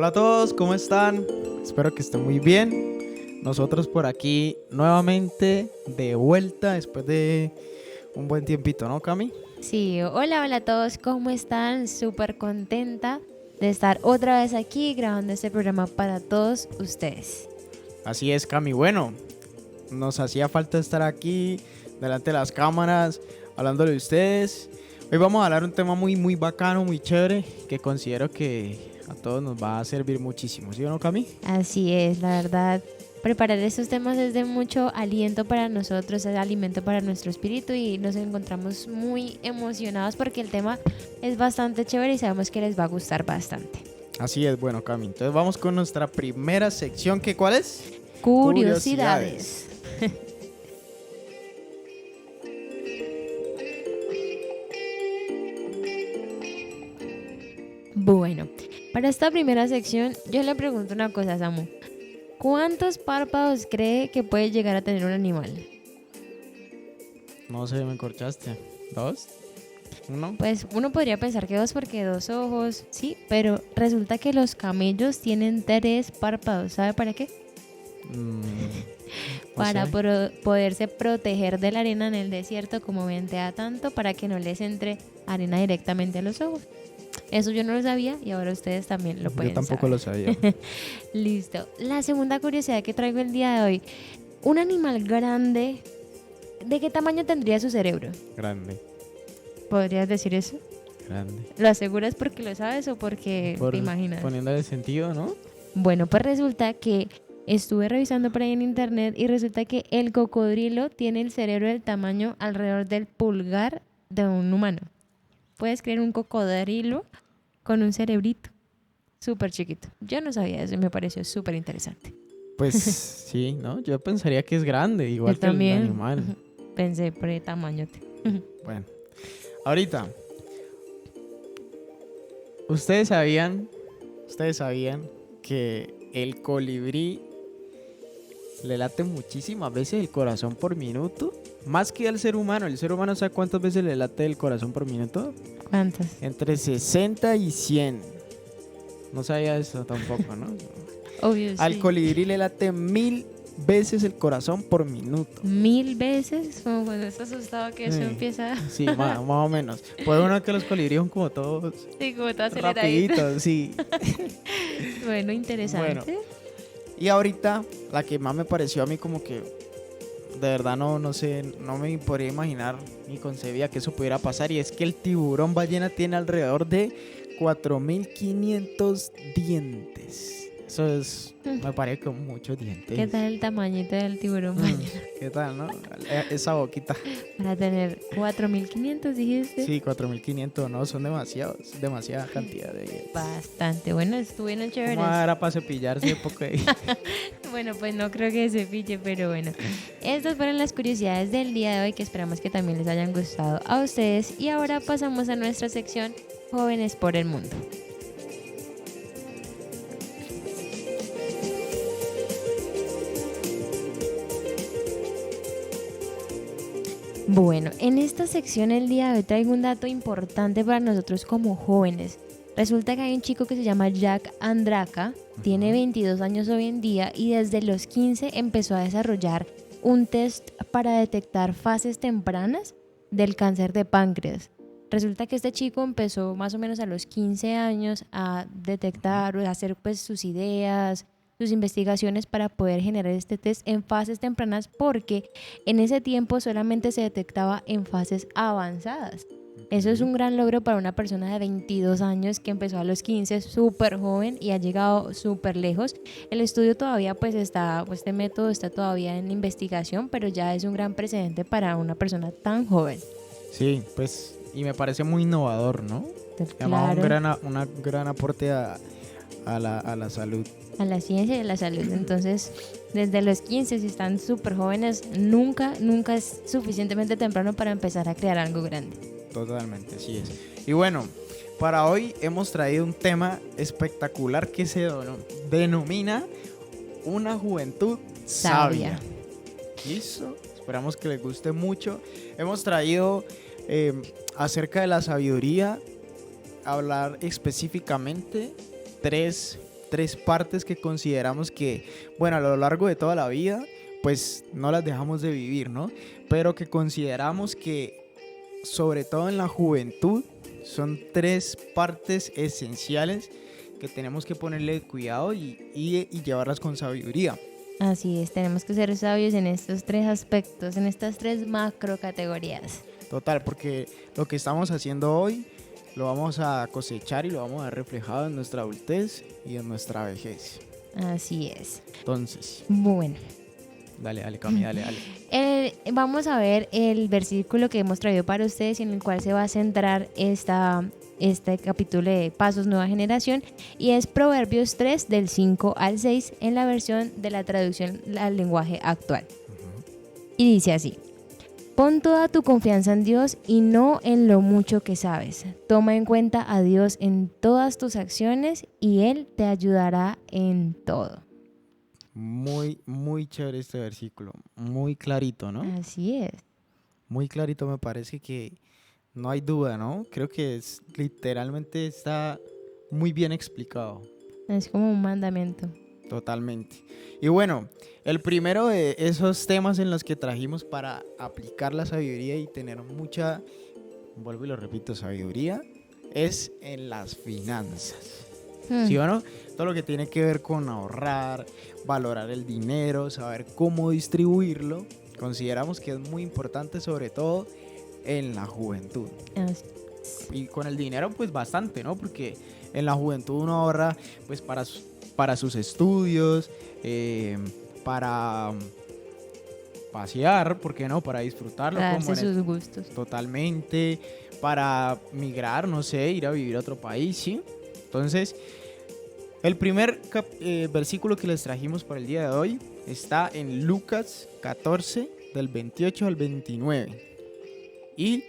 Hola a todos, ¿cómo están? Espero que estén muy bien. Nosotros por aquí nuevamente de vuelta después de un buen tiempito, ¿no, Cami? Sí, hola a todos, ¿cómo están? Súper contenta de estar otra vez aquí grabando este programa para todos ustedes. Así es, Cami. Bueno, nos hacía falta estar aquí delante de las cámaras hablándole de ustedes. Hoy vamos a hablar un tema muy bacano, muy chévere, que considero que a todos nos va a servir muchísimo, ¿sí o no, Cami? Así es, la verdad, preparar estos temas es de mucho aliento para nosotros, es alimento para nuestro espíritu y nos encontramos muy emocionados porque el tema es bastante chévere y sabemos que les va a gustar bastante. Así es, bueno, Cami. Entonces vamos con nuestra primera sección, ¿que cuál es? Curiosidades. Curiosidades. Bueno, para esta primera sección yo le pregunto una cosa a Samu. ¿Cuántos párpados cree que puede llegar a tener un animal? No sé, me corchaste. ¿Dos? ¿Uno? Pues uno podría pensar que dos porque dos ojos, sí, pero resulta que los camellos tienen tres párpados. ¿Sabe para qué? No Para sé. poderse proteger de la arena en el desierto como ventea tanto para que no les entre arena directamente a los ojos. Eso yo no lo sabía y ahora ustedes también lo Yo pueden tampoco saber. lo sabía. Listo. La segunda curiosidad que traigo el día de hoy. Un animal grande, ¿de qué tamaño tendría su cerebro? Grande, ¿Podrías decir eso? grande. ¿Lo aseguras porque lo sabes o porque Por te imaginas? poniéndole sentido, ¿no? Bueno, pues resulta que estuve revisando por ahí en internet y resulta que el cocodrilo tiene el cerebro del tamaño alrededor del pulgar de un humano. Puedes creer un cocodrilo con un cerebrito súper chiquito. Yo no sabía eso y me pareció súper interesante. Pues sí, ¿no? Yo pensaría que es grande, Yo igual que el también animal. pensé por el tamaño. Bueno, ahorita, ¿ustedes sabían que el colibrí le late muchísimas veces el corazón por minuto? Más que al ser humano. ¿El ser humano sabe cuántas veces le late el corazón por minuto? ¿Cuántas? Entre 60 y 100. No sabía eso tampoco, ¿no? Obvio, Al sí. colibrí le late 1000 veces el corazón por minuto. 1000 veces, como cuando estás asustado que eso Sí, empieza. sí, más o menos. Puede uno que los colibríes son como todos Sí, como todo aceleradito. rapiditos, sí. Bueno, Bueno, interesante. y ahorita la que más me pareció a mí como que de verdad no sé, no me podría imaginar ni concebía que eso pudiera pasar, y es que el tiburón ballena tiene alrededor de 4500 dientes. Eso es, me parece como muchos dientes. ¿Qué tal el tamañito del tiburón Mm, mañana? ¿Qué tal, no? Esa boquita. Para tener 4500, dijiste. Sí, 4500, no, son demasiados, demasiada cantidad de dientes. Bastante. Bueno, estuvieron chéveres. ¿Cómo era para cepillarse poco ahí? Bueno, pues no creo que se pille, pero bueno. Estas fueron las curiosidades del día de hoy que esperamos que también les hayan gustado a ustedes. Y ahora pasamos a nuestra sección Jóvenes por el Mundo. Bueno, en esta sección el día de hoy traigo un dato importante para nosotros como jóvenes. Resulta que hay un chico que se llama Jack Andraka, tiene 22 años hoy en día y desde los 15 empezó a desarrollar un test para detectar fases tempranas del cáncer de páncreas. Resulta que este chico empezó más o menos a los 15 años a detectar o a hacer pues sus ideas, sus investigaciones para poder generar este test en fases tempranas porque en ese tiempo solamente se detectaba en fases avanzadas. Eso es un gran logro para una persona de 22 años que empezó a los 15, súper joven y ha llegado súper lejos. El estudio todavía pues está, pues este método está todavía en investigación, pero ya es un gran precedente para una persona tan joven. Sí, pues, y me parece muy innovador, ¿no? Además, Claro, un gran aporte a la salud. a la ciencia y a la salud. Entonces, desde los 15, si están súper jóvenes, nunca es suficientemente temprano para empezar a crear algo grande. Totalmente, así es. Y bueno, para hoy hemos traído un tema espectacular que se denomina una juventud sabia. Sabia. ¿Listo? Esperamos que les guste mucho. Hemos traído acerca de la sabiduría, hablar específicamente tres tres partes que consideramos que, bueno, a lo largo de toda la vida, pues no las dejamos de vivir, ¿no? Pero que consideramos que, sobre todo en la juventud, son tres partes esenciales que tenemos que ponerle cuidado y llevarlas con sabiduría. Así es, tenemos que ser sabios en estos tres aspectos, en estas tres macro categorías. Total, porque lo que estamos haciendo hoy lo vamos a cosechar y lo vamos a ver reflejado en nuestra adultez y en nuestra vejez. Así es. Entonces, Bueno, dale, Cami, dale. vamos a ver el versículo que hemos traído para ustedes y en el cual se va a centrar este capítulo de Pasos Nueva Generación, y es Proverbios 3 del 5 al 6 en la versión de la traducción al lenguaje actual. Y dice así: pon toda tu confianza en Dios y no en lo mucho que sabes. Toma en cuenta a Dios en todas tus acciones y Él te ayudará en todo. Muy, muy chévere este versículo, muy clarito, ¿no? Así es. Muy clarito, me parece que no hay duda, ¿no? Creo que literalmente está muy bien explicado. Es como un mandamiento. Totalmente. Y bueno, el primero de esos temas en los que trajimos para aplicar la sabiduría y tener mucha, vuelvo y lo repito, sabiduría, es en las finanzas. ¿Sí o no? Todo lo que tiene que ver con ahorrar, valorar el dinero, saber cómo distribuirlo, consideramos que es muy importante, sobre todo en la juventud. Y con el dinero pues bastante, ¿no? Porque en la juventud uno ahorra pues para sus estudios, para pasear, ¿por qué no? Para disfrutarlo. Para darse sus gustos. Totalmente, para migrar, no sé, ir a vivir a otro país, ¿sí? Entonces, el primer versículo que les trajimos para el día de hoy está en Lucas 14, del 28 al 29. Y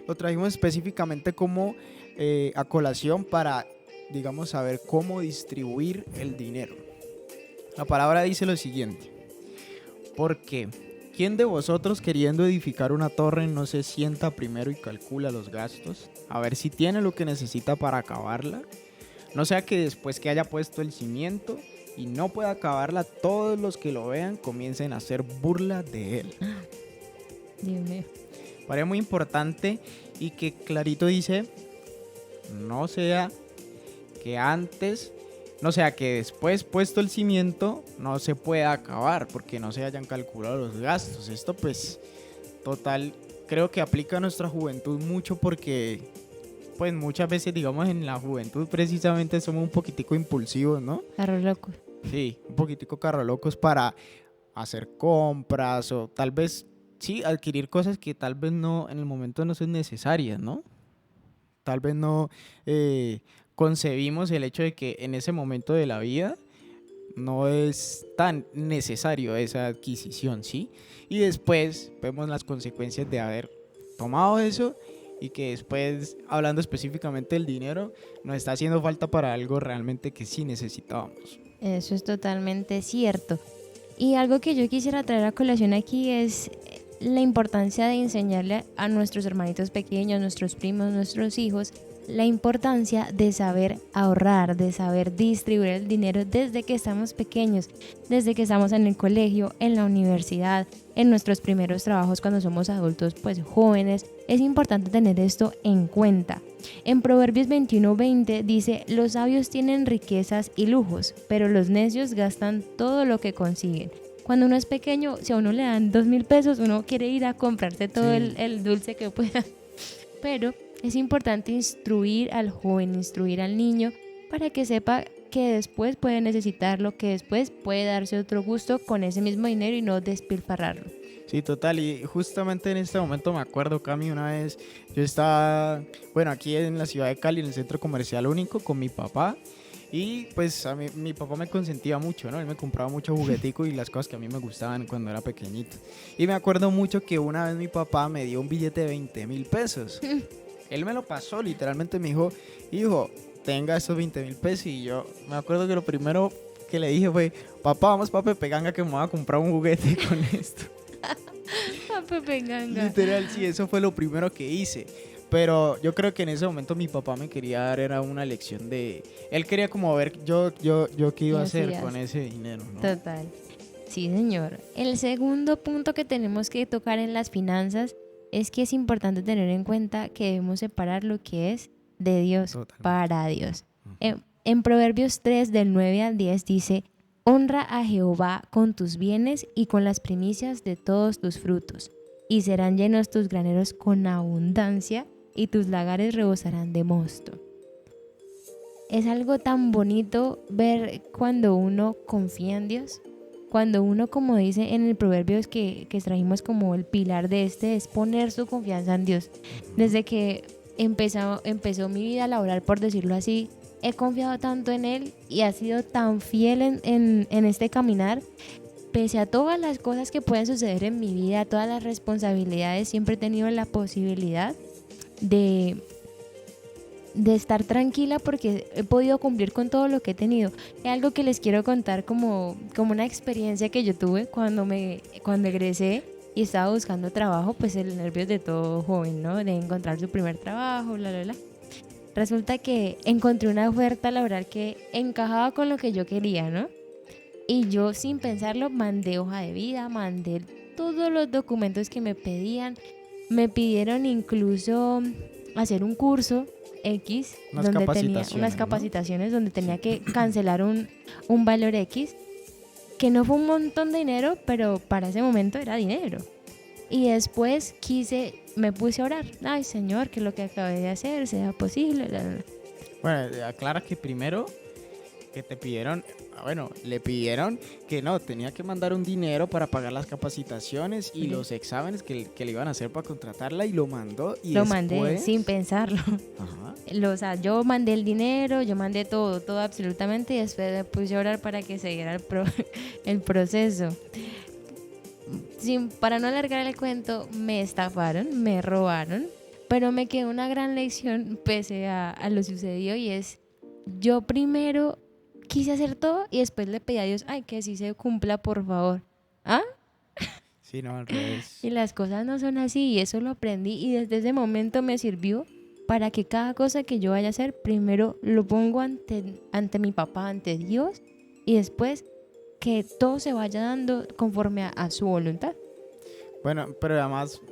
lo trajimos específicamente como a colación para, digamos, saber cómo distribuir el dinero. La palabra dice lo siguiente: porque ¿quién de vosotros, queriendo edificar una torre, no se sienta primero y calcula los gastos, a ver si tiene lo que necesita para acabarla? No sea que después que haya puesto el cimiento y no pueda acabarla, todos los que lo vean comiencen a hacer burla de él. Dios mío. Parece muy importante y que clarito dice: no sea que antes, no sea que después puesto el cimiento no se pueda acabar porque no se hayan calculado los gastos. Esto pues total creo que aplica a nuestra juventud mucho, porque pues muchas veces, digamos, en la juventud precisamente somos un poquitico impulsivos, ¿no? Carro loco. Sí, un poquitico carrolocos para hacer compras o tal vez, sí, adquirir cosas que tal vez no, en el momento no son necesarias, ¿no? Tal vez no concebimos el hecho de que en ese momento de la vida no es tan necesario esa adquisición, ¿sí? Y después vemos las consecuencias de haber tomado eso y que después, hablando específicamente del dinero, nos está haciendo falta para algo realmente que sí necesitábamos. Eso es totalmente cierto. Y algo que yo quisiera traer a colación aquí es la importancia de enseñarle a nuestros hermanitos pequeños, nuestros primos, nuestros hijos, la importancia de saber ahorrar, de saber distribuir el dinero desde que estamos pequeños, desde que estamos en el colegio, en la universidad, en nuestros primeros trabajos cuando somos adultos, pues jóvenes. Es importante tener esto en cuenta. En Proverbios 21:20 dice: los sabios tienen riquezas y lujos, pero los necios gastan todo lo que consiguen. Cuando uno es pequeño, si a uno le dan 2,000 pesos, uno quiere ir a comprarse todo el dulce que pueda. Pero es importante instruir al joven, instruir al niño para que sepa que después puede necesitarlo, que después puede darse otro gusto con ese mismo dinero y no despilfarrarlo. Sí, total, y justamente en este momento me acuerdo, Cami, una vez yo estaba, bueno, aquí en la ciudad de Cali, en el Centro Comercial Único, con mi papá, y pues a mí, mi papá me consentía mucho, ¿no? Él me compraba mucho juguetico y las cosas que a mí me gustaban cuando era pequeñito. Y me acuerdo mucho que una vez mi papá me dio un billete de 20,000 pesos. Él me lo pasó, literalmente me dijo: hijo, tenga estos 20,000 pesos. Y yo me acuerdo que lo primero que le dije fue: papá, vamos pa' Pepe Ganga que me voy a comprar un juguete con esto. A Pepe Ganga. Literal, sí, eso fue lo primero que hice. Pero yo creo que en ese momento mi papá me quería dar era una lección de... Él quería como ver yo qué iba a hacer con ese dinero, ¿no? Total. Sí, señor. El segundo punto que tenemos que tocar en las finanzas es que es importante tener en cuenta que debemos separar lo que es de Dios para Dios. En Proverbios 3 del 9 al 10 dice: honra a Jehová con tus bienes y con las primicias de todos tus frutos, y serán llenos tus graneros con abundancia y tus lagares rebosarán de mosto. Es algo tan bonito ver cuando uno confía en Dios. Cuando uno, como dice en el Proverbios que trajimos como el pilar de este, es poner su confianza en Dios. Desde que empezó mi vida laboral, por decirlo así, he confiado tanto en Él y ha sido tan fiel en este caminar. Pese a todas las cosas que pueden suceder en mi vida, todas las responsabilidades, siempre he tenido la posibilidad de estar tranquila porque he podido cumplir con todo lo que he tenido. Es algo que les quiero contar como una experiencia que yo tuve cuando egresé y estaba buscando trabajo, pues el nervios de todo joven, ¿no? De encontrar su primer trabajo, bla, bla, bla. Resulta que encontré una oferta laboral que encajaba con lo que yo quería, ¿no? Y yo, sin pensarlo, mandé hoja de vida, mandé todos los documentos que me pedían. Me pidieron incluso hacer un curso X, donde tenía unas capacitaciones, ¿no? Donde tenía que cancelar un valor X, que no fue un montón de dinero, pero para ese momento era dinero. Y después me puse a orar: ay, Señor, que lo que acabé de hacer sea posible. Bueno, aclara que primero que te pidieron, le pidieron que no, tenía que mandar un dinero para pagar las capacitaciones y los exámenes que le iban a hacer para contratarla, y lo mandó. Y lo mandé sin pensarlo. Ajá. O sea, yo mandé el dinero, yo mandé todo absolutamente, y después me puse a orar para que se diera el proceso. Para no alargar el cuento, me estafaron, me robaron, pero me quedó una gran lección pese a lo sucedido, y es: yo primero quise hacer todo y después le pedí a Dios, ay, que sí se cumpla, por favor. ¿Ah? Sí, no, al revés. Y las cosas no son así, y eso lo aprendí, y desde ese momento me sirvió para que cada cosa que yo vaya a hacer, primero lo pongo ante mi papá, ante Dios, y después que todo se vaya dando conforme a su voluntad. Bueno, pero además,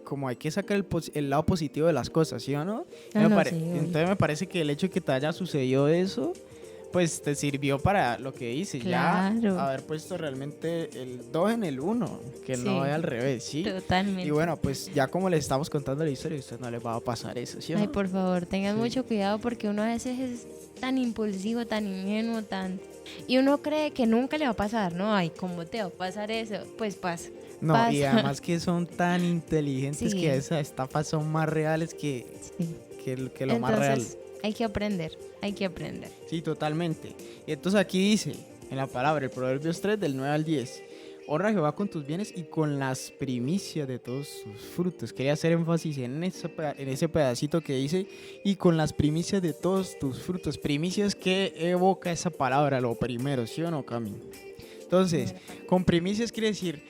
como hay que sacar el lado positivo de las cosas, ¿sí o no? Entonces me parece que el hecho de que te haya sucedido eso, pues te sirvió para lo que dices, claro. Ya haber puesto realmente el 2 en el 1, que sí, no es al revés, ¿sí? Totalmente. Y bueno, pues ya como le estamos contando la historia, a usted no le va a pasar eso, ¿sí o no? Ay, por favor, tengan mucho cuidado, porque uno a veces es tan impulsivo, tan ingenuo, y uno cree que nunca le va a pasar, ¿no? Ay, ¿cómo te va a pasar eso? Pues pasa. No, pasa. Y además que son tan inteligentes, sí, que esas estafas son más reales que lo más real. Hay que aprender. Sí, totalmente. Y entonces aquí dice, en la palabra, el Proverbios 3 del 9 al 10, honra a Jehová con tus bienes y con las primicias de todos sus frutos. Quería hacer énfasis en ese pedacito que dice, y con las primicias de todos tus frutos. Primicias, que evoca esa palabra, lo primero, ¿sí o no, Cami? Entonces, con primicias quiere decir,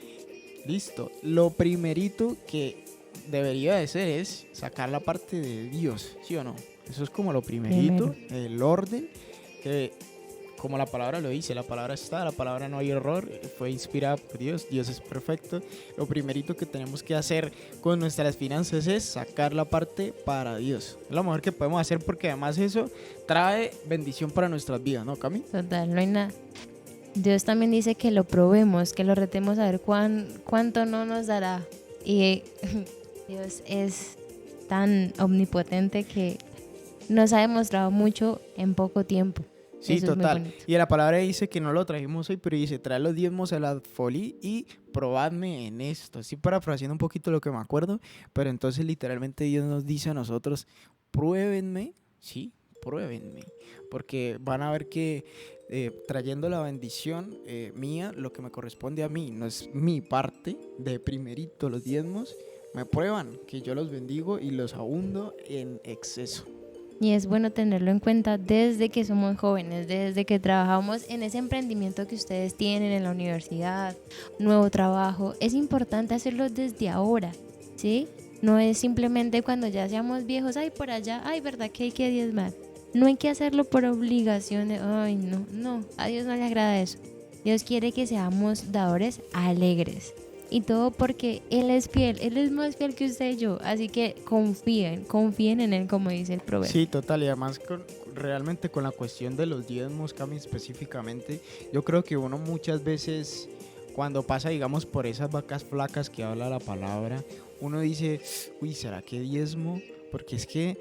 listo, lo primerito que debería de ser es sacar la parte de Dios, ¿sí o no? Eso es como lo primerito, el orden, que como la palabra lo dice, la palabra está, la palabra no hay error, fue inspirada por Dios, Dios es perfecto. Lo primerito que tenemos que hacer con nuestras finanzas es sacar la parte para Dios. Es lo mejor que podemos hacer, porque además eso trae bendición para nuestras vidas, ¿no, Cami? Total, no hay nada. Dios también dice que lo probemos, que lo retemos a ver cuánto no nos dará. Y Dios es tan omnipotente que nos ha demostrado mucho en poco tiempo. Sí, eso total. Y la palabra dice que no lo trajimos hoy, pero dice: trae los diezmos a la folí y probadme en esto. Así parafraseando un poquito lo que me acuerdo, pero entonces literalmente Dios nos dice a nosotros: pruébenme, sí, pruébenme, porque van a ver que trayendo la bendición mía, lo que me corresponde a mí, no es mi parte de primerito los diezmos, me prueban que yo los bendigo y los abundo en exceso. Y es bueno tenerlo en cuenta desde que somos jóvenes, desde que trabajamos en ese emprendimiento que ustedes tienen en la universidad, nuevo trabajo. Es importante hacerlo desde ahora, ¿sí? No es simplemente cuando ya seamos viejos, ay, por allá, ay, ¿verdad que hay que diezmar? No hay que hacerlo por obligación de, ay, no, no, a Dios no le agrada eso. Dios quiere que seamos dadores alegres. Y todo porque Él es fiel, Él es más fiel que usted y yo. Así que confíen en Él, como dice el proverbio. Sí, total, y además realmente con la cuestión de los diezmos, Cami, específicamente, yo creo que uno muchas veces, cuando pasa, digamos, por esas vacas flacas que habla la palabra, uno dice, uy, ¿será que diezmo? Porque es que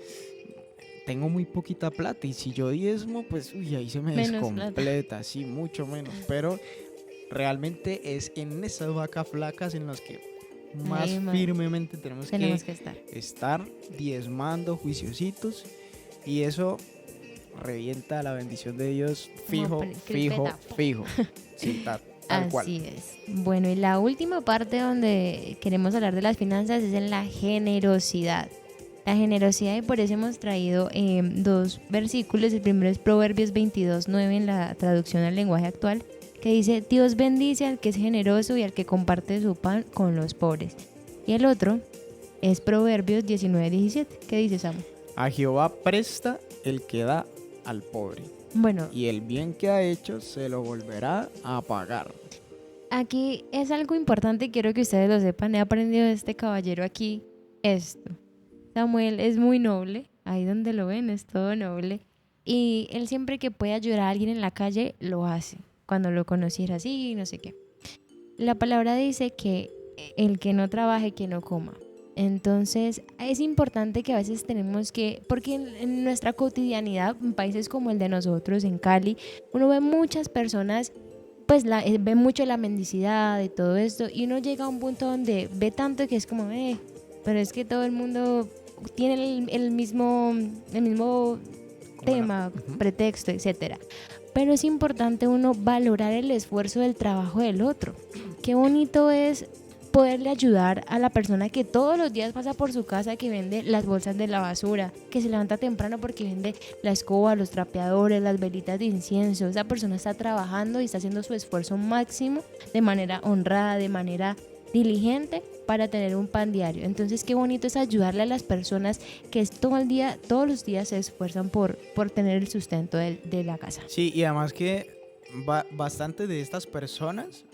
tengo muy poquita plata y si yo diezmo, pues, uy, ahí se me Menos plata. descompleta, sí, mucho menos, pero realmente es en esas vacas flacas en las que más Ahí, firmemente tenemos tenemos que que estar diezmando, juiciositos, y eso revienta la bendición de Dios fijo, Como fijo, crispeta. fijo. Sí, tal cual. Así es. Bueno, y la última parte donde queremos hablar de las finanzas es en la generosidad. La generosidad, y por eso hemos traído dos versículos. El primero es Proverbios 22:9 en la traducción al lenguaje actual, que dice: Dios bendice al que es generoso y al que comparte su pan con los pobres. Y el otro es Proverbios 19:17. ¿Qué dice, Samu? A Jehová presta el que da al pobre, Bueno, y el bien que ha hecho se lo volverá a pagar. aquí es algo importante, quiero que ustedes lo sepan. He aprendido de este caballero aquí esto. Samuel es muy noble, ahí donde lo ven es todo noble. Y él siempre que puede ayudar a alguien en la calle, lo hace. Cuando lo conociera así, no sé qué. La palabra dice que el que no trabaje, que no coma. Entonces es importante que a veces tenemos que, porque en nuestra cotidianidad, en países como el de nosotros, en Cali, uno ve muchas personas, pues ve mucho la mendicidad y todo esto, y uno llega a un punto donde ve tanto que es como, pero es que todo el mundo tiene el mismo tema, pretexto, etcétera. Pero es importante uno valorar el esfuerzo del trabajo del otro. Qué bonito es poderle ayudar a la persona que todos los días pasa por su casa, que vende las bolsas de la basura, que se levanta temprano porque vende la escoba, los trapeadores, las velitas de incienso. Esa persona está trabajando y está haciendo su esfuerzo máximo de manera honrada, de manera diligente, para tener un pan diario. Entonces qué bonito es ayudarle a las personas que todos los días se esfuerzan por tener el sustento de la casa. Sí, y además que bastante de estas personas,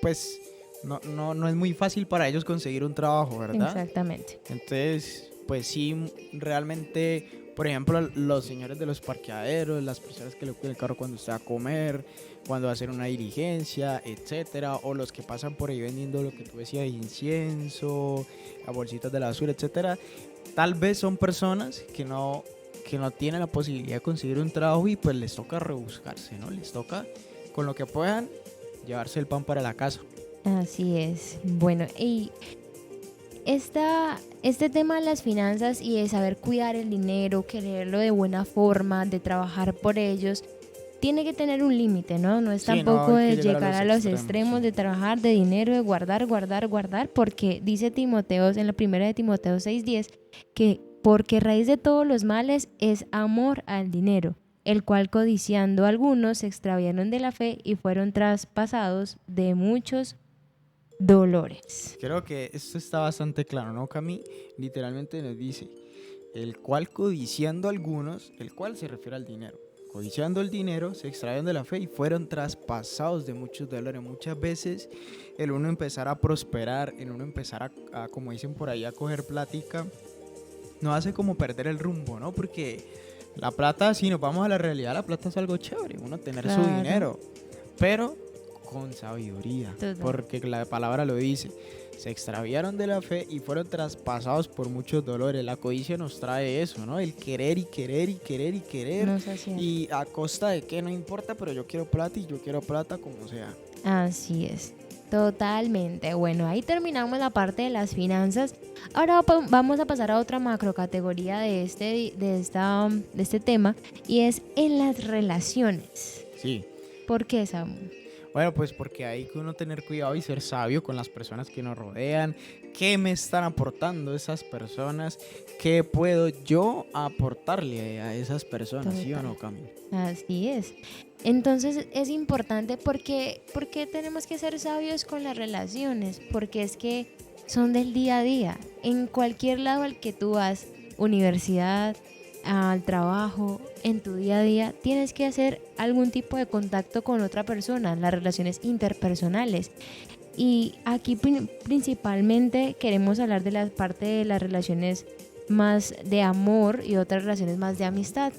pues no es muy fácil para ellos conseguir un trabajo, ¿verdad? Exactamente. Entonces, pues sí, realmente, por ejemplo, los señores de los parqueaderos, las personas que le cuidan el carro cuando está a comer, cuando va a hacer una diligencia, etcétera, o los que pasan por ahí vendiendo lo que tú decías, incienso, las bolsitas de la basura, etcétera, tal vez son personas que no tienen la posibilidad de conseguir un trabajo y pues les toca rebuscarse, ¿no? Les toca, con lo que puedan, llevarse el pan para la casa. Así es. Bueno, y este tema de las finanzas y de saber cuidar el dinero, quererlo de buena forma, de trabajar por ellos, tiene que tener un límite, ¿no? No es Sí, tampoco no hay de que llegar llegar a los extremos, sí. de trabajar, de dinero, de guardar, porque dice Timoteos, en la primera de Timoteo 6:10, que porque raíz de todos los males es amor al dinero, el cual codiciando algunos se extraviaron de la fe y fueron traspasados de muchos dolores. Creo que esto está bastante claro, ¿no, Cami? Literalmente nos dice, el cual codiciando algunos, el cual se refiere al dinero. Codiciando el dinero, se extrajeron de la fe y fueron traspasados de muchos dolores. Muchas veces el uno empezar a prosperar, el uno empezar a, como dicen por ahí, a coger plática, no hace como perder el rumbo, ¿no? Porque la plata, si nos vamos a la realidad, la plata es algo chévere, uno tener su Claro. dinero, pero con sabiduría, Total. porque la palabra lo dice. Se extraviaron de la fe y fueron traspasados por muchos dolores. La codicia nos trae eso, ¿no? El querer y querer y querer y querer. No sé si Y a costa de que no importa, pero yo quiero plata y yo quiero plata como sea. Así es, totalmente. Bueno, ahí terminamos la parte de las finanzas. Ahora vamos a pasar a otra macrocategoría de este tema, y es en las relaciones. Sí. ¿Por qué, Samu? Bueno, pues porque hay que uno tener cuidado y ser sabio con las personas que nos rodean. ¿Qué me están aportando esas personas? ¿Qué puedo yo aportarle a esas personas? ¿Sí o no, Cami? Así es. Entonces es importante porque tenemos que ser sabios con las relaciones, porque es que son del día a día. En cualquier lado al que tú vas, universidad, al trabajo, en tu día a día, tienes que hacer algún tipo de contacto con otra persona, las relaciones interpersonales. Y aquí principalmente queremos hablar de la parte de las relaciones más de amor y otras relaciones más de amistad.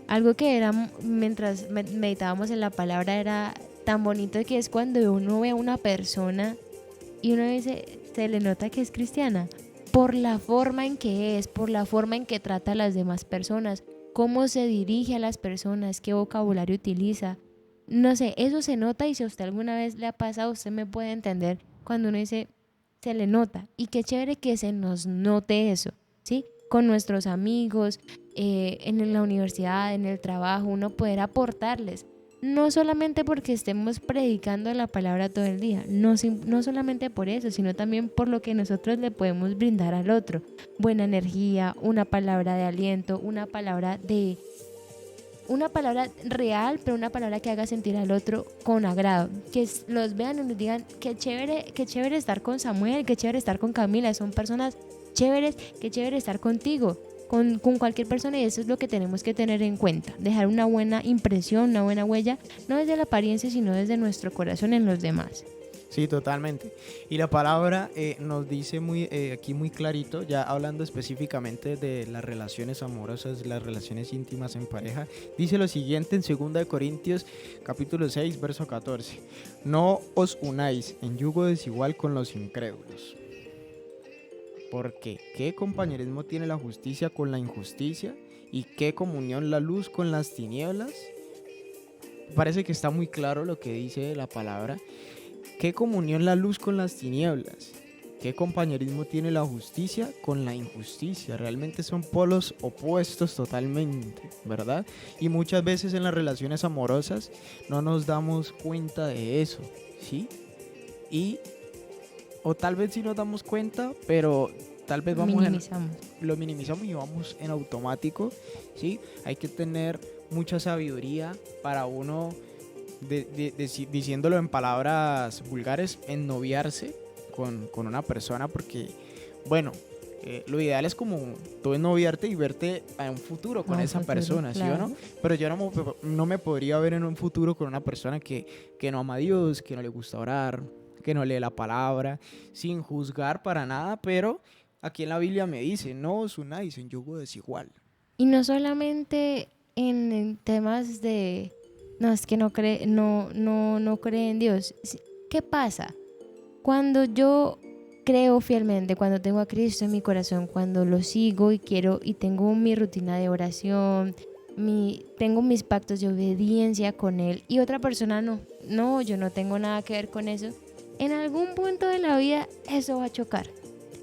Algo que era, mientras meditábamos en la palabra, era tan bonito, que es cuando uno ve a una persona y uno dice, se le nota que es cristiana, por la forma en que es, por la forma en que trata a las demás personas, cómo se dirige a las personas, qué vocabulario utiliza. No sé, eso se nota, y si a usted alguna vez le ha pasado, usted me puede entender cuando uno dice, se le nota. Y qué chévere que se nos note eso, ¿sí? Con nuestros amigos, en la universidad, en el trabajo, uno poder aportarles. No solamente porque estemos predicando la palabra todo el día, no solamente por eso, sino también por lo que nosotros le podemos brindar al otro. Buena energía, una palabra de aliento, una palabra real, pero una palabra que haga sentir al otro con agrado. Que los vean y nos digan, qué chévere estar con Samuel, qué chévere estar con Camila, son personas chéveres, qué chévere estar contigo, con cualquier persona. Y eso es lo que tenemos que tener en cuenta, dejar una buena impresión, una buena huella, no desde la apariencia, sino desde nuestro corazón en los demás. Sí, totalmente. Y la palabra nos dice aquí muy clarito, ya hablando específicamente de las relaciones amorosas, las relaciones íntimas en pareja, dice lo siguiente en 2 Corintios capítulo 6, verso 14. No os unáis en yugo desigual con los incrédulos. Porque ¿qué compañerismo tiene la justicia con la injusticia? ¿Y qué comunión la luz con las tinieblas? Parece que está muy claro lo que dice la palabra. ¿Qué comunión la luz con las tinieblas? ¿Qué compañerismo tiene la justicia con la injusticia? Realmente son polos opuestos totalmente, ¿verdad? Y muchas veces en las relaciones amorosas no nos damos cuenta de eso, ¿sí? O tal vez sí nos damos cuenta, pero tal vez lo minimizamos y vamos en automático, ¿sí? Hay que tener mucha sabiduría para uno, diciéndolo en palabras vulgares, ennoviarse con una persona, porque, bueno, lo ideal es como tú ennoviarte y verte en un futuro con esa persona, claro. ¿Sí o no? Pero yo no me podría ver en un futuro con una persona que no ama a Dios, que no le gusta orar, que no lee la palabra, sin juzgar para nada, pero aquí en la Biblia me dice, no os unáis en yugo desigual. Y no solamente en temas de, no, es que no cree en Dios. ¿Qué pasa? Cuando yo creo fielmente, cuando tengo a Cristo en mi corazón, cuando lo sigo y quiero y tengo mi rutina de oración, tengo mis pactos de obediencia con Él, y otra persona no, yo no tengo nada que ver con eso, en algún punto de la vida eso va a chocar,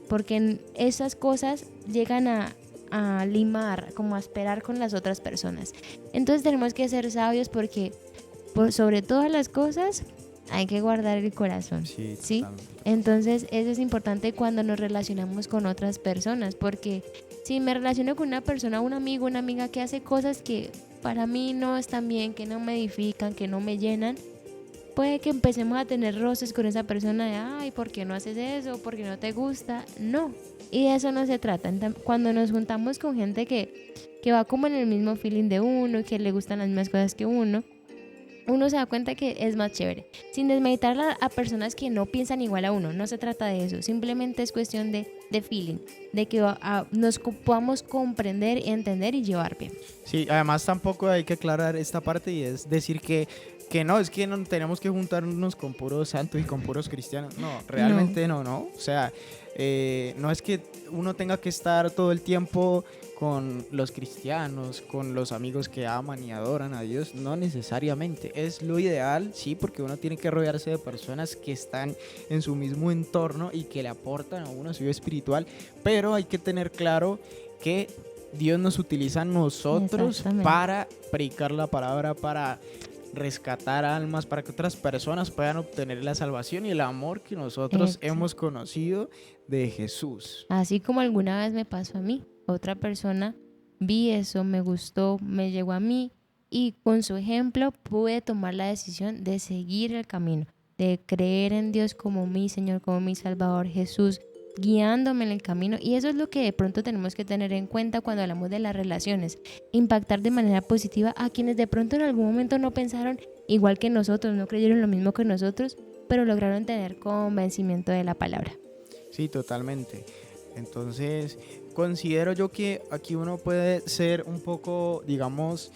porque esas cosas llegan a limar, como a esperar con las otras personas. Entonces tenemos que ser sabios, porque sobre todas las cosas hay que guardar el corazón, ¿sí? Entonces eso es importante cuando nos relacionamos con otras personas, porque si me relaciono con una persona, un amigo, una amiga que hace cosas que para mí no están bien, que no me edifican, que no me llenan, puede que empecemos a tener roces con esa persona de, ay, ¿por qué no haces eso? ¿Por qué no te gusta? No, y de eso no se trata. Cuando nos juntamos con gente que va como en el mismo feeling de uno, que le gustan las mismas cosas que uno se da cuenta que es más chévere, sin desmeditar a personas que no piensan igual a uno. No se trata de eso, simplemente es cuestión de feeling, de que nos podamos comprender, entender y llevar bien. Sí, además tampoco hay que aclarar esta parte, y es decir que no, es que no tenemos que juntarnos con puros santos y con puros cristianos. No, realmente no. O sea, no es que uno tenga que estar todo el tiempo con los cristianos, con los amigos que aman y adoran a Dios. No necesariamente, es lo ideal, sí, porque uno tiene que rodearse de personas que están en su mismo entorno y que le aportan a uno su vida espiritual, pero hay que tener claro que Dios nos utiliza a nosotros para predicar la palabra, para rescatar almas, para que otras personas puedan obtener la salvación y el amor que nosotros hemos conocido de Jesús. Así como alguna vez me pasó a mí, otra persona, vi eso, me gustó, me llegó a mí, y con su ejemplo pude tomar la decisión de seguir el camino. de creer en Dios como mi Señor, como mi Salvador, Jesús, guiándome en el camino. Y eso es lo que de pronto tenemos que tener en cuenta cuando hablamos de las relaciones, impactar de manera positiva a quienes de pronto en algún momento no pensaron igual que nosotros, no creyeron lo mismo que nosotros, pero lograron tener convencimiento de la palabra. Sí, totalmente. Entonces, considero yo que aquí uno puede ser un poco, digamos,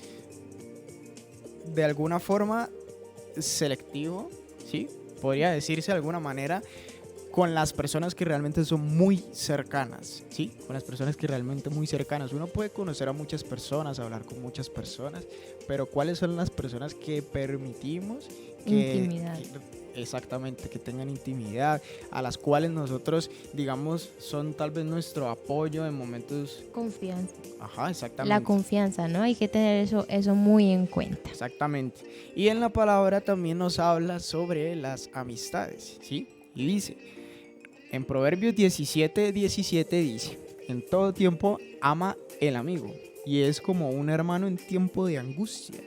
de alguna forma selectivo, ¿sí? Podría decirse de alguna manera, con las personas que realmente son muy cercanas, ¿sí? Con las personas que realmente muy cercanas. Uno puede conocer a muchas personas, hablar con muchas personas, pero ¿cuáles son las personas que permitimos Intimidad. exactamente, que tengan intimidad, a las cuales nosotros, digamos, son tal vez nuestro apoyo en momentos... Confianza. Ajá, exactamente. La confianza, ¿no? Hay que tener eso muy en cuenta. Exactamente. Y en la palabra también nos habla sobre las amistades, ¿sí? Y dice, en Proverbios 17:17 dice, en todo tiempo ama el amigo y es como un hermano en tiempo de angustia.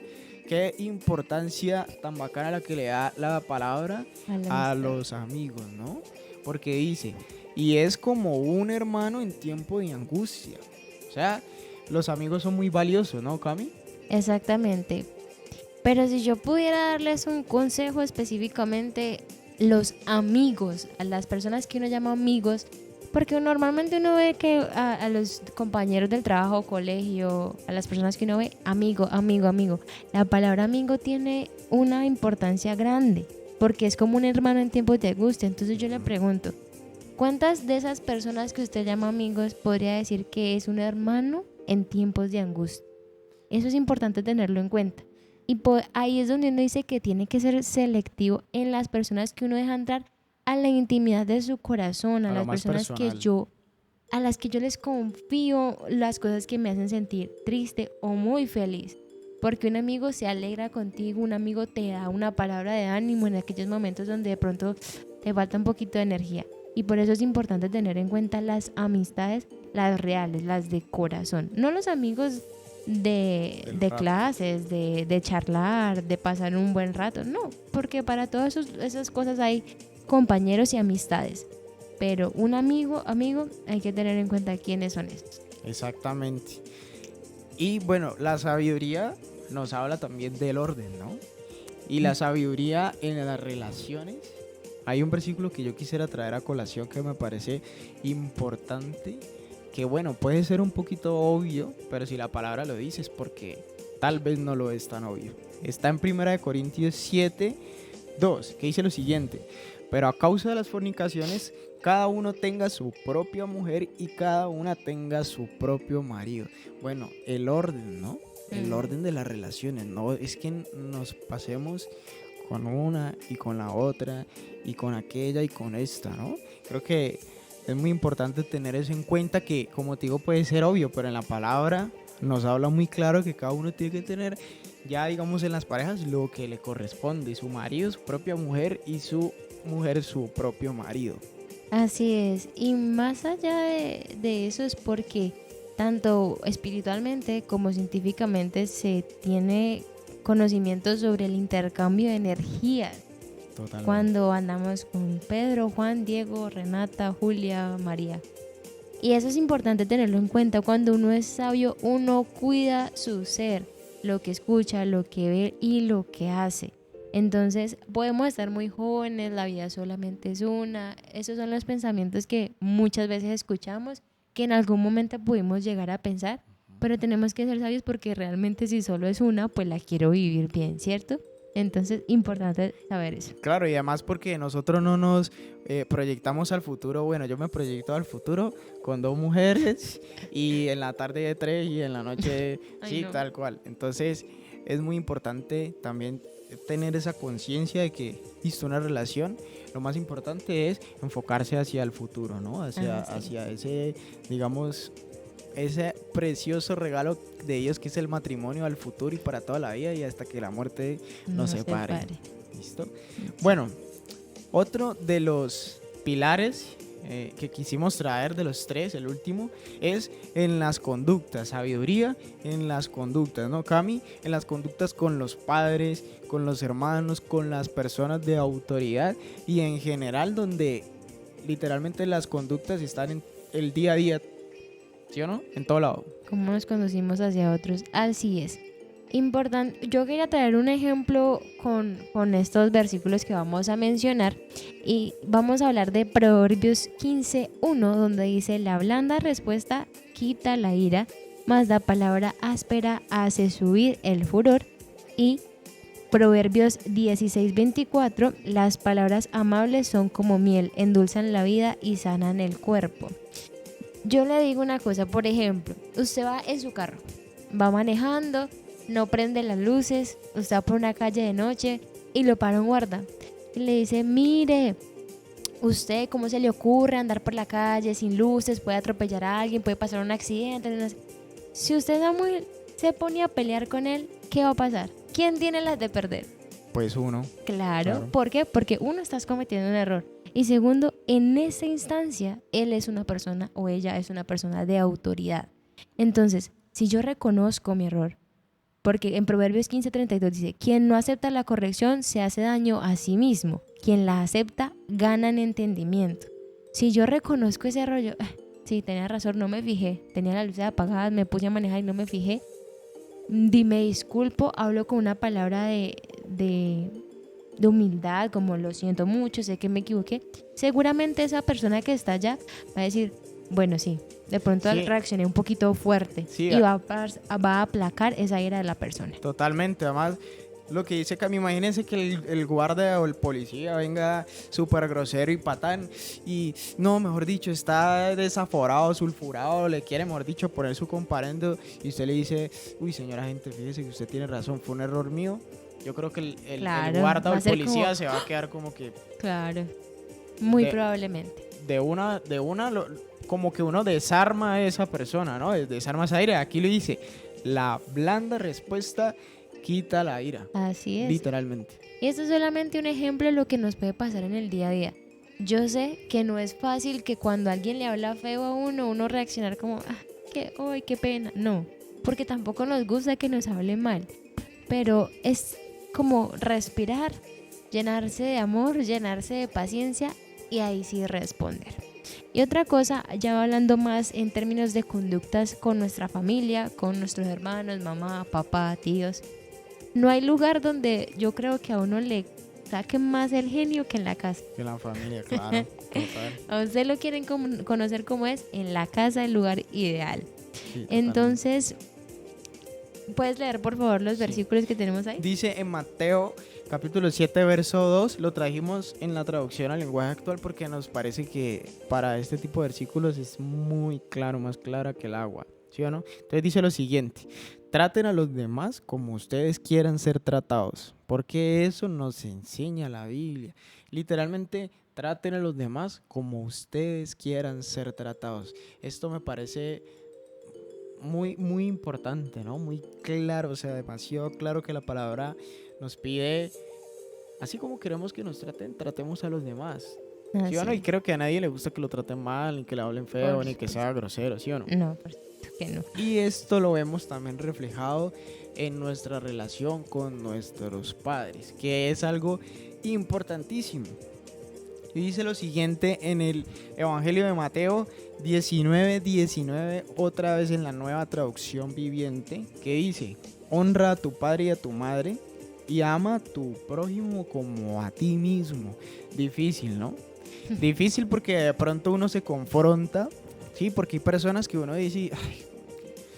Qué importancia tan bacana la que le da la palabra a los amigos, ¿no? Porque dice, y es como un hermano en tiempo de angustia. O sea, los amigos son muy valiosos, ¿no, Cami? Exactamente. Pero si yo pudiera darles un consejo específicamente, los amigos, a las personas que uno llama amigos, porque normalmente uno ve que a los compañeros del trabajo, colegio, a las personas que uno ve, amigo, amigo, amigo. La palabra amigo tiene una importancia grande, porque es como un hermano en tiempos de angustia. Entonces yo le pregunto, ¿cuántas de esas personas que usted llama amigos podría decir que es un hermano en tiempos de angustia? Eso es importante tenerlo en cuenta. Y ahí es donde uno dice que tiene que ser selectivo en las personas que uno deja entrar a la intimidad de su corazón, a las personas a las que yo les confío las cosas que me hacen sentir triste o muy feliz. Porque un amigo se alegra contigo, un amigo te da una palabra de ánimo en aquellos momentos donde de pronto te falta un poquito de energía. Y por eso es importante tener en cuenta las amistades, las reales, las de corazón. No los amigos de clases, de charlar, de pasar un buen rato. No, porque para todas esas cosas hay compañeros y amistades. Pero un amigo, hay que tener en cuenta quiénes son estos. Exactamente. Y bueno, la sabiduría nos habla también del orden, ¿no? Y la sabiduría en las relaciones. Hay un versículo que yo quisiera traer a colación que me parece importante, que bueno, puede ser un poquito obvio, pero si la palabra lo dice es porque tal vez no lo es tan obvio. Está en 1 Corintios 7:2, que dice lo siguiente: pero a causa de las fornicaciones, cada uno tenga su propia mujer y cada una tenga su propio marido. Bueno, el orden, ¿no? El orden de las relaciones, no es que nos pasemos con una y con la otra y con aquella y con esta, ¿no? Creo que es muy importante tener eso en cuenta, que como te digo puede ser obvio, pero en la palabra nos habla muy claro que cada uno tiene que tener, ya digamos en las parejas, lo que le corresponde: su marido, su propia mujer, y su mujer, su propio marido. Así es, y más allá de eso es porque tanto espiritualmente como científicamente se tiene conocimiento sobre el intercambio de energías. Totalmente. Cuando andamos con Pedro, Juan, Diego, Renata, Julia, María. Y eso es importante tenerlo en cuenta. Cuando uno es sabio, uno cuida su ser, lo que escucha, lo que ve y lo que hace. Entonces podemos estar muy jóvenes, la vida solamente es una. Esos son los pensamientos que muchas veces escuchamos, que en algún momento pudimos llegar a pensar, pero tenemos que ser sabios porque realmente si solo es una, pues la quiero vivir bien, ¿cierto? Entonces, importante saber eso. Claro, y además porque nosotros no nos proyectamos al futuro. Bueno, yo me proyecto al futuro con 2 mujeres y en la tarde de 3 y en la noche sí, no. Tal cual. Entonces, es muy importante también tener esa conciencia de que, listo, una relación, lo más importante es enfocarse hacia el futuro, ¿no? Hacia ese, digamos, ese precioso regalo de Dios que es el matrimonio, al futuro y para toda la vida y hasta que la muerte nos separe. ¿Listo? Bueno, otro de los pilares que quisimos traer de los tres, el último, es en las conductas, sabiduría en las conductas, ¿no, Cami? En las conductas con los padres, con los hermanos, con las personas de autoridad y en general donde literalmente las conductas están en el día a día, ¿sí o no? En todo lado. Cómo nos conducimos hacia otros. Así es. Importante. Yo quería traer un ejemplo con estos versículos que vamos a mencionar y vamos a hablar de Proverbios 15:1, donde dice: la blanda respuesta quita la ira, mas la palabra áspera hace subir el furor. Y Proverbios 16:24, las palabras amables son como miel, endulzan la vida y sanan el cuerpo. Yo le digo una cosa, por ejemplo, usted va en su carro, va manejando, no prende las luces, usted va por una calle de noche y lo para un guarda y le dice: mire, usted cómo se le ocurre andar por la calle sin luces, puede atropellar a alguien, puede pasar un accidente. Entonces, si usted Samuel se pone a pelear con él, ¿qué va a pasar? ¿Quién tiene las de perder? Pues uno. Claro. ¿Por qué? Porque uno, estás cometiendo un error. Y segundo, en esa instancia, él es una persona o ella es una persona de autoridad. Entonces, si yo reconozco mi error, porque en Proverbios 15:32 dice: quien no acepta la corrección se hace daño a sí mismo. Quien la acepta gana en entendimiento. Si yo reconozco ese error, yo, sí, tenía razón, no me fijé. Tenía las luces apagadas, me puse a manejar y no me fijé. Me disculpo, hablo con una palabra de humildad, como lo siento mucho, sé que me equivoqué. Seguramente esa persona que está allá va a decir: bueno, sí, de pronto Sí. reaccioné un poquito fuerte, Sí, y va a aplacar esa ira de la persona. Totalmente, además lo que dice Cami, imagínense que el guardia o el policía venga súper grosero y patán y no, mejor dicho, está desaforado, sulfurado, le quiere, mejor dicho, poner su comparendo y usted le dice: uy, señora gente, fíjese que usted tiene razón, fue un error mío. Yo creo que el Claro, guarda o va a el ser policía como- se va a quedar como que Claro, muy De- probablemente. como que uno desarma a esa persona, ¿no? Desarma esa ira. Aquí le dice: la blanda respuesta quita la ira. Así es. Literalmente. Y esto es solamente un ejemplo de lo que nos puede pasar en el día a día. Yo sé que no es fácil que cuando alguien le habla feo a uno reaccionar como: ¡ay, qué pena! No, porque tampoco nos gusta que nos hablen mal. Pero es como respirar, llenarse de amor, llenarse de paciencia y ahí sí responder. Y otra cosa, ya hablando más en términos de conductas con nuestra familia, con nuestros hermanos, mamá, papá, tíos. No hay lugar donde yo creo que a uno le saquen más el genio que en la casa. Que la familia, claro. Total. A usted lo quieren conocer como es, en la casa, el lugar ideal. Sí, totalmente. Entonces, ¿puedes leer por favor los versículos que tenemos ahí? Dice en Mateo capítulo 7 verso 2, lo trajimos en la traducción al lenguaje actual porque nos parece que para este tipo de versículos es muy claro, más clara que el agua, ¿sí o no? Entonces dice lo siguiente: traten a los demás como ustedes quieran ser tratados, porque eso nos enseña la Biblia. Literalmente, traten a los demás como ustedes quieran ser tratados. Esto me parece muy, muy importante, ¿no? Muy claro, o sea, demasiado claro que la palabra nos pide, así como queremos que nos traten, tratemos a los demás. ¿Sí o no? Y creo que a nadie le gusta que lo traten mal, ni que le hablen feo, Por ni que supuesto. sea grosero, ¿sí o no? No, por supuesto que no. Y esto lo vemos también reflejado en nuestra relación con nuestros padres, que es algo importantísimo. Y dice lo siguiente en el Evangelio de Mateo 19:19, otra vez en la Nueva Traducción Viviente, que dice: honra a tu padre y a tu madre y ama a tu prójimo como a ti mismo. Difícil, ¿no? Difícil porque de pronto uno se confronta, sí, porque hay personas que uno dice: ay,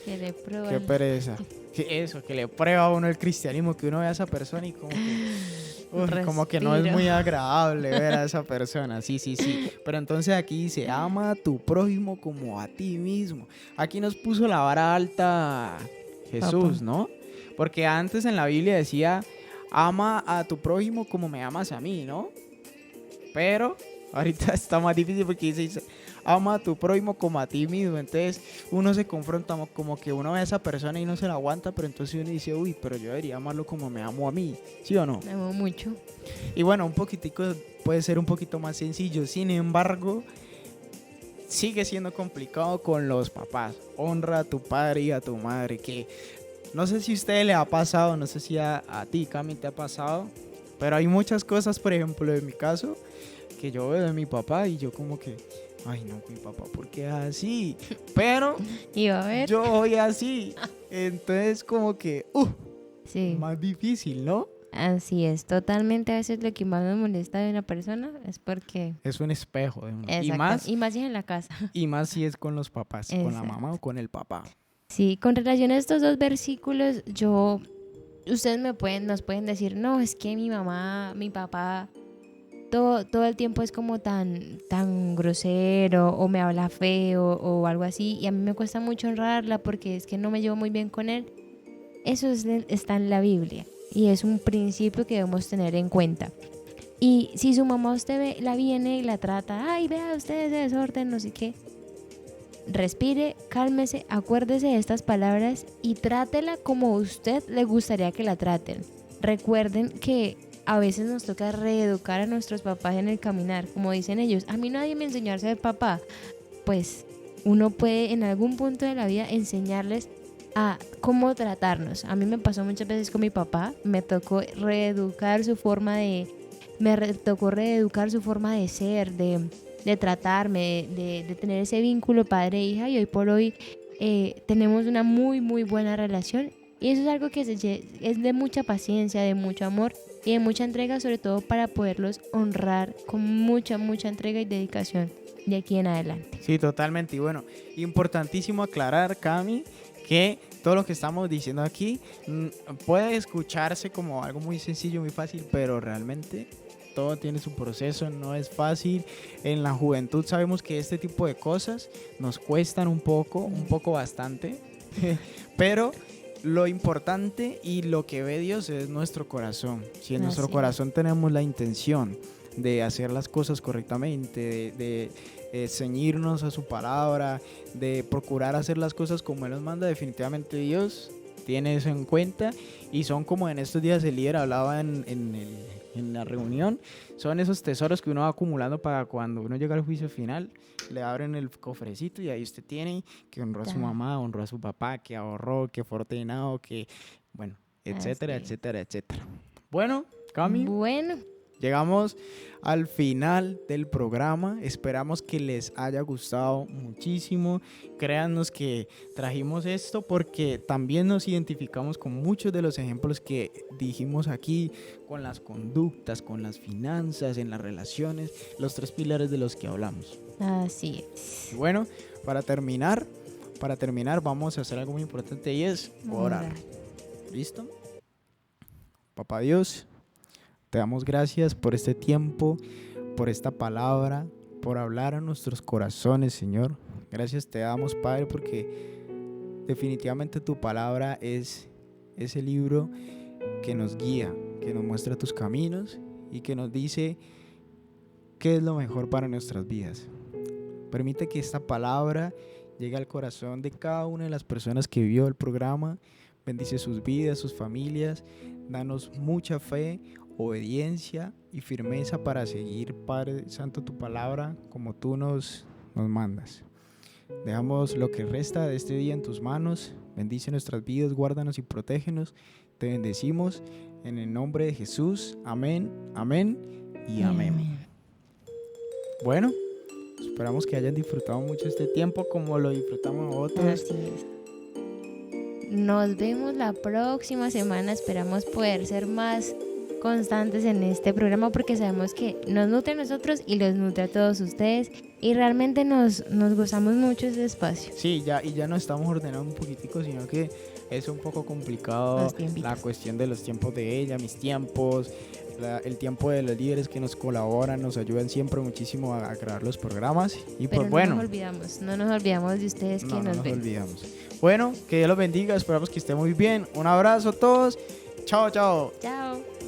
Que le prueba qué pereza. Que le prueba a uno el cristianismo, que uno ve a esa persona y como que, como que no es Respiro. muy agradable ver a esa persona. Sí, sí, sí. Pero entonces aquí dice: ama a tu prójimo como a ti mismo. Aquí nos puso la vara alta Jesús, Papá. ¿no? Porque antes en la Biblia decía: ama a tu prójimo como me amas a mí, ¿no? Pero ahorita está más difícil porque dice: ama a tu prójimo como a ti mismo. Entonces uno se confronta, como que uno ve a esa persona y no se la aguanta, pero entonces uno dice: uy, pero yo debería amarlo como me amo a mí, ¿sí o no? Me amo mucho. Y bueno, un poquitico puede ser un poquito más sencillo. Sin embargo, sigue siendo complicado con los papás. Honra a tu padre y a tu madre, que no sé si a usted le ha pasado, no sé si a ti, Cami, te ha pasado, pero hay muchas cosas, por ejemplo, en mi caso, que yo veo de mi papá y yo como que, ay no, mi papá, ¿por qué es así? Pero Y va a ver. yo soy así. Entonces como que, Sí. más difícil, ¿no? Así es, totalmente. A veces lo que más nos molesta de una persona es porque... Es un espejo de uno. Exacto. Y más si es en la casa. Y más si es con los papás, con la Exacto. mamá o con el papá. Sí, con relación a estos dos versículos, ustedes nos pueden decir, no, es que mi mamá, mi papá, todo el tiempo es como tan grosero o me habla feo o algo así, y a mí me cuesta mucho honrarla porque es que no me llevo muy bien con él. Eso está en la Biblia y es un principio que debemos tener en cuenta. Y si su mamá la viene y la trata, ay, vea usted ese desorden, no sé qué, respire, cálmese, acuérdese de estas palabras y trátela como a usted le gustaría que la traten. Recuerden que a veces nos toca reeducar a nuestros papás en el caminar, como dicen ellos. A mí nadie me enseñó a ser papá. Pues uno puede en algún punto de la vida enseñarles a cómo tratarnos. A mí me pasó muchas veces con mi papá. Me tocó reeducar su forma de ser, de tratarme, de tener ese vínculo padre-hija, y hoy por hoy tenemos una muy muy buena relación, y eso es algo que es de mucha paciencia, de mucho amor y de mucha entrega, sobre todo para poderlos honrar con mucha entrega y dedicación de aquí en adelante. Sí, totalmente. Y bueno, importantísimo aclarar, Cami, que todo lo que estamos diciendo aquí puede escucharse como algo muy sencillo, muy fácil, pero realmente todo tiene su proceso, no es fácil. En la juventud sabemos que este tipo de cosas nos cuestan un poco bastante, pero lo importante y lo que ve Dios es nuestro corazón. Si en nuestro corazón tenemos la intención de hacer las cosas correctamente, de ceñirnos a su palabra, de procurar hacer las cosas como Él nos manda, definitivamente Dios tiene eso en cuenta. Y son como en estos días el líder hablaba en la reunión, son esos tesoros que uno va acumulando para cuando uno llega al juicio final, le abren el cofrecito y ahí usted tiene que honró a su mamá, honró a su papá, que ahorró, que fue ordenado, que bueno, etcétera, etcétera, etcétera. Bueno, Cami, llegamos al final del programa. Esperamos que les haya gustado muchísimo. Créannos que trajimos esto porque también nos identificamos con muchos de los ejemplos que dijimos aquí, con las conductas, con las finanzas, en las relaciones, los 3 pilares de los que hablamos. Así es. Y bueno, para terminar, vamos a hacer algo muy importante, y es orar. ¿Listo? Papá Dios, te damos gracias por este tiempo, por esta palabra, por hablar a nuestros corazones, Señor. Gracias te damos, Padre, porque definitivamente tu palabra es ese libro que nos guía, que nos muestra tus caminos y que nos dice qué es lo mejor para nuestras vidas. Permite que esta palabra llegue al corazón de cada una de las personas que vio el programa. Bendice sus vidas, sus familias. Danos mucha fe, obediencia y firmeza para seguir, Padre Santo, tu palabra como tú nos mandas. Dejamos lo que resta de este día en tus manos. Bendice nuestras vidas, guárdanos y protégenos. Te bendecimos en el nombre de Jesús. Amén, amén y amén. Bueno, esperamos que hayan disfrutado mucho este tiempo como lo disfrutamos nosotros. Así es. Nos vemos la próxima semana. Esperamos poder ser más constantes en este programa porque sabemos que nos nutre a nosotros y los nutre a todos ustedes, y realmente nos gozamos mucho ese espacio. Sí, ya nos estamos ordenando un poquitico, sino que es un poco complicado la cuestión de los tiempos de ella, mis tiempos, el tiempo de los líderes que nos colaboran, nos ayudan siempre muchísimo a crear los programas. Y pero pues bueno, no nos olvidamos de ustedes que nos ven. Olvidamos. Bueno, que Dios los bendiga, esperamos que estén muy bien. Un abrazo a todos. Chao, chao. Chao.